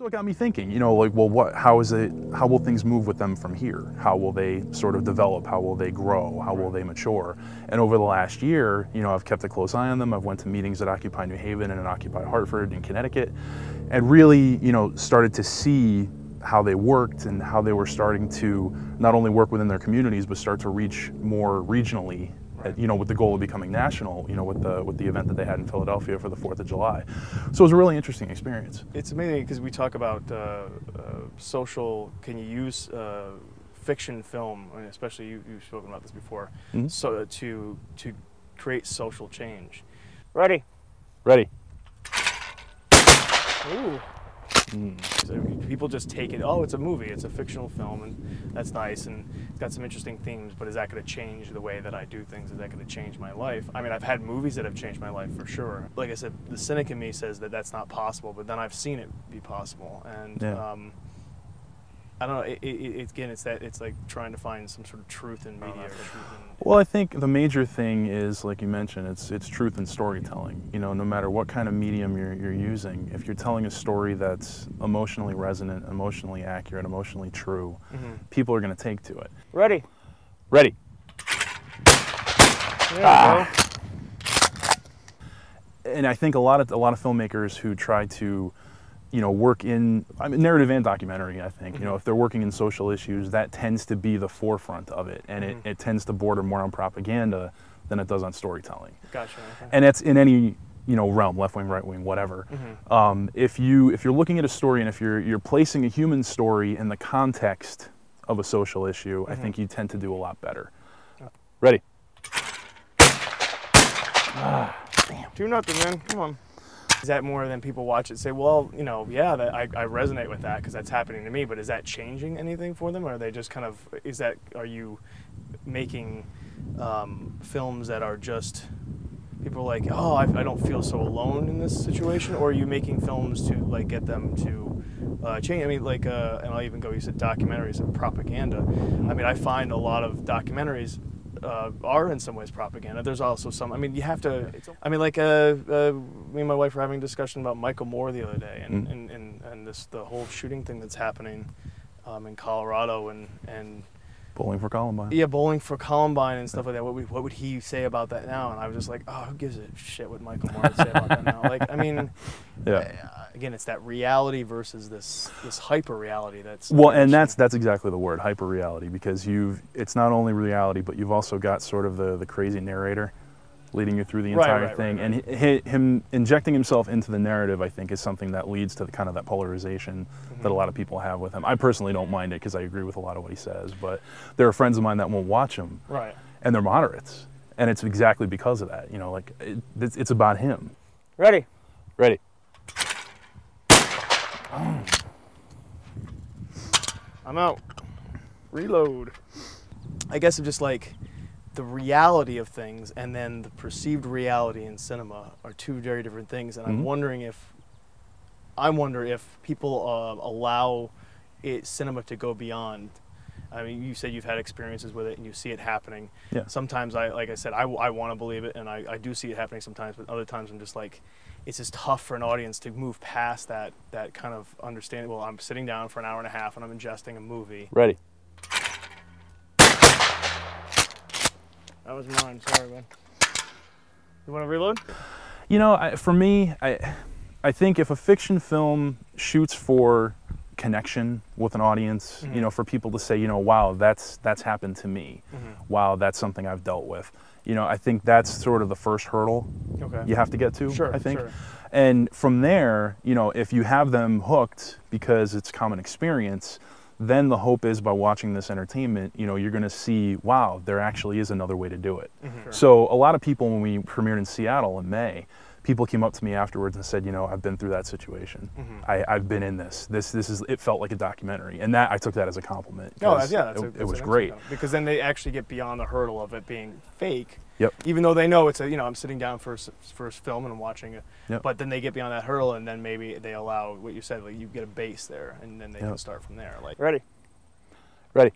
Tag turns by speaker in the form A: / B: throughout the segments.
A: So it got me thinking, you know, like, well, how will things move with them from here? How will they sort of develop? How will they grow? How will they mature? And over the last year, you know, I've kept a close eye on them. I've went to meetings at Occupy New Haven and at Occupy Hartford in Connecticut, and really, you know, started to see how they worked and how they were starting to not only work within their communities, but start to reach more regionally, you know, with the goal of becoming national, you know, with the event that they had in Philadelphia for the 4th of July. So it was a really interesting experience.
B: It's amazing because we talk about social, can you use fiction film, I mean, especially you've spoken about this before, so to create social change. Ready.
A: Ready.
B: Ooh. So people just take it, oh, it's a movie, it's a fictional film, and that's nice, and it's got some interesting themes, but is that going to change the way that I do things? Is that going to change my life? I mean, I've had movies that have changed my life for sure. Like I said, the cynic in me says that that's not possible, but then I've seen it be possible, and
A: yeah.
B: I don't know, it's like trying to find some sort of truth in media.
A: Well, I think the major thing is, like you mentioned, it's truth in storytelling. You know, no matter what kind of medium you're using, if you're telling a story that's emotionally resonant, emotionally accurate, emotionally true, people are going to take to it.
B: Ready.
A: Ready.
B: There we go.
A: And I think a lot of filmmakers who try to, you know, work in narrative and documentary, I think, you know, if they're working in social issues, that tends to be the forefront of it, and it tends to border more on propaganda than it does on storytelling.
B: Gotcha. Okay.
A: And that's in any, you know, realm, left wing, right wing, whatever. If you're looking at a story, and if you're placing a human story in the context of a social issue, I think you tend to do a lot better. Ready?
B: Damn. 2-0, man. Come on. Is that more than people watch it say, well, you know, yeah, I resonate with that because that's happening to me, but is that changing anything for them? Or are they just kind of, are you making films that are just, people are like, oh, I don't feel so alone in this situation? Or are you making films to, like, get them to change? I mean, like, and I'll even go, you said documentaries and propaganda. I mean, I find a lot of documentaries are in some ways propaganda. There's also some, I mean, you have to, I mean, like, me and my wife were having a discussion about Michael Moore the other day, and the whole shooting thing that's happening in Colorado, and
A: Bowling for Columbine. Yeah,
B: Bowling for Columbine and stuff like that. What would he say about that now? And I was just like, oh, who gives a shit what Michael Moore would say about that now? Like, I mean, again, it's that reality versus this hyper reality that's.
A: Well, and that's exactly the word, hyper reality, because it's not only reality, but you've also got sort of the crazy narrator leading you through the entire thing, and him injecting himself into the narrative, I think, is something that leads to kind of that polarization that a lot of people have with him. I personally don't mind it because I agree with a lot of what he says, but there are friends of mine that won't watch him, and they're moderates, and it's exactly because of that. You know, like it's about him.
B: Ready.
A: Ready.
B: I'm out. Reload. I guess I'm just like, the reality of things and then the perceived reality in cinema are two very different things, and I'm wondering I wonder if people allow cinema to go beyond. I mean, you said you've had experiences with it and you see it happening. Yeah. Sometimes like I said, I want to believe it, and I do see it happening sometimes, but other times I'm just like, it's just tough for an audience to move past that kind of understanding. Well, I'm sitting down for an hour and a half and I'm ingesting a movie.
A: Ready.
B: That was mine, sorry, man. You want to reload?
A: You know, for me, I think if a fiction film shoots for connection with an audience, you know, for people to say, you know, wow, that's happened to me. Wow, that's something I've dealt with. You know, I think that's sort of the first hurdle you have to get to, I think. And from there, you know, if you have them hooked because it's common experience, then the hope is by watching this entertainment, you know, you're going to see, wow, there actually is another way to do it. So a lot of people, when we premiered in Seattle in May, people came up to me afterwards and said, you know, I've been through that situation. I've been in this. It felt like a documentary, and that I took that as a compliment.
B: Oh, yeah,
A: it was great.
B: Because then they actually get beyond the hurdle of it being fake. Even though they know it's you know, I'm sitting down for a film and I'm watching it. But then they get beyond that hurdle, and then maybe they allow what you said, like you get a base there, and then they can start from there. Like, ready.
A: Ready.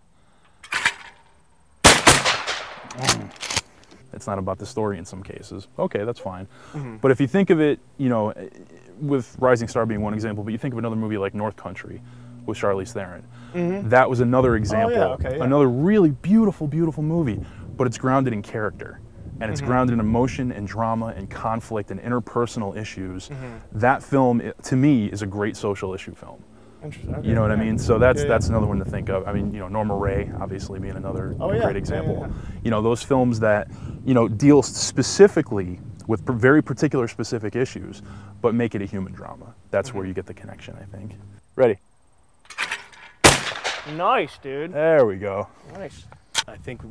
A: It's not about the story in some cases. Okay, that's fine. But if you think of it, you know, with Rising Star being one example, but you think of another movie like North Country with Charlize Theron. That was another example. Another really beautiful, beautiful movie, but it's grounded in character. And it's grounded in emotion and drama and conflict and interpersonal issues. That film, to me, is a great social issue film.
B: Interesting. Okay,
A: you know what I mean? So that's another one to think of. I mean, you know, Norma Ray, obviously being another great example. You know, those films that, you know, deal specifically with very particular specific issues, but make it a human drama. That's where you get the connection, I think. Ready?
B: Nice, dude.
A: There we go.
B: Nice. I think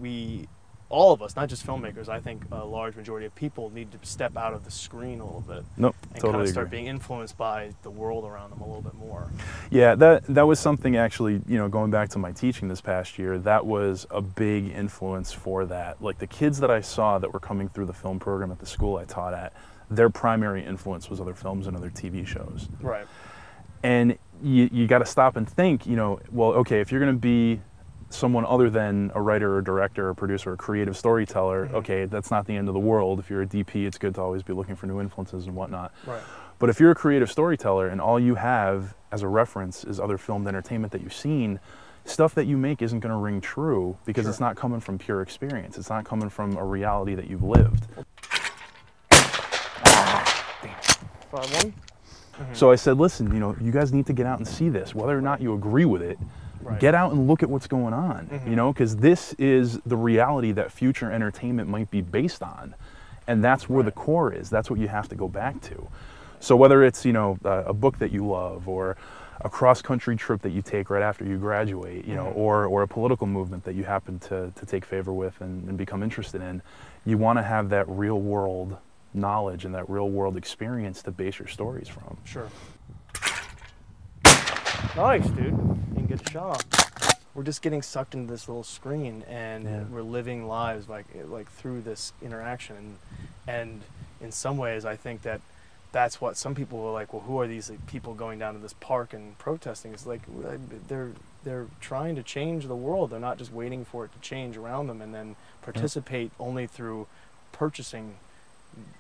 B: all of us, not just filmmakers, I think a large majority of people need to step out of the screen a little bit.
A: Nope,
B: and
A: totally
B: kind of start
A: agree.
B: being influenced by the world around them a little bit more.
A: Yeah, that was something actually, you know, going back to my teaching this past year, that was a big influence for that. Like the kids that I saw that were coming through the film program at the school I taught at, their primary influence was other films and other TV shows.
B: Right.
A: And you got to stop and think, you know, well, okay, if you're going to be someone other than a writer or director or producer or creative storyteller, okay, that's not the end of the world. If you're a DP, it's good to always be looking for new influences and whatnot.
B: Right.
A: But if you're a creative storyteller and all you have as a reference is other filmed entertainment that you've seen, stuff that you make isn't going to ring true because it's not coming from pure experience. It's not coming from a reality that you've lived.
B: 5-1.
A: So I said, listen, you know, you guys need to get out and see this, whether or not you agree with it. Get out and look at what's going on, you know, because this is the reality that future entertainment might be based on. And that's where the core is. That's what you have to go back to. So whether it's, you know, a book that you love or a cross-country trip that you take right after you graduate, you know, or a political movement that you happen to take favor with and become interested in, you want to have that real-world knowledge and that real-world experience to base your stories from.
B: Sure. Nice, dude. You can get a shot. We're just getting sucked into this little screen, and we're living lives like through this interaction. And in some ways, I think that's what some people are like. Well, who are these people going down to this park and protesting? It's like they're trying to change the world. They're not just waiting for it to change around them and then participate only through purchasing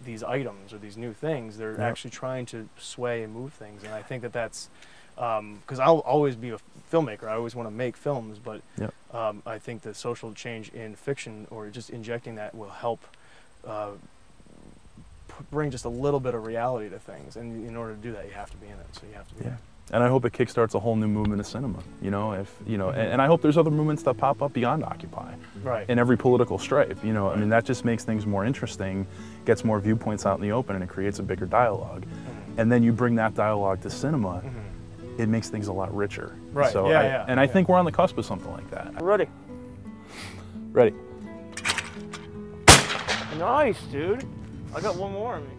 B: these items or these new things. They're actually trying to sway and move things, and I think that's because I'll always be a filmmaker. I always want to make films, but I think the social change in fiction or just injecting that will help bring just a little bit of reality to things. And in order to do that, you have to be in it. So you have to be there.
A: And I hope it kickstarts a whole new movement of cinema. You know, and I hope there's other movements that pop up beyond Occupy.
B: Right.
A: In every political stripe. You know, I mean, that just makes things more interesting, gets more viewpoints out in the open, and it creates a bigger dialogue. And then you bring that dialogue to cinema. It makes things a lot richer.
B: Right.
A: So I think we're on the cusp of something like that.
B: Ready.
A: Ready.
B: Nice, dude. I got one more on me.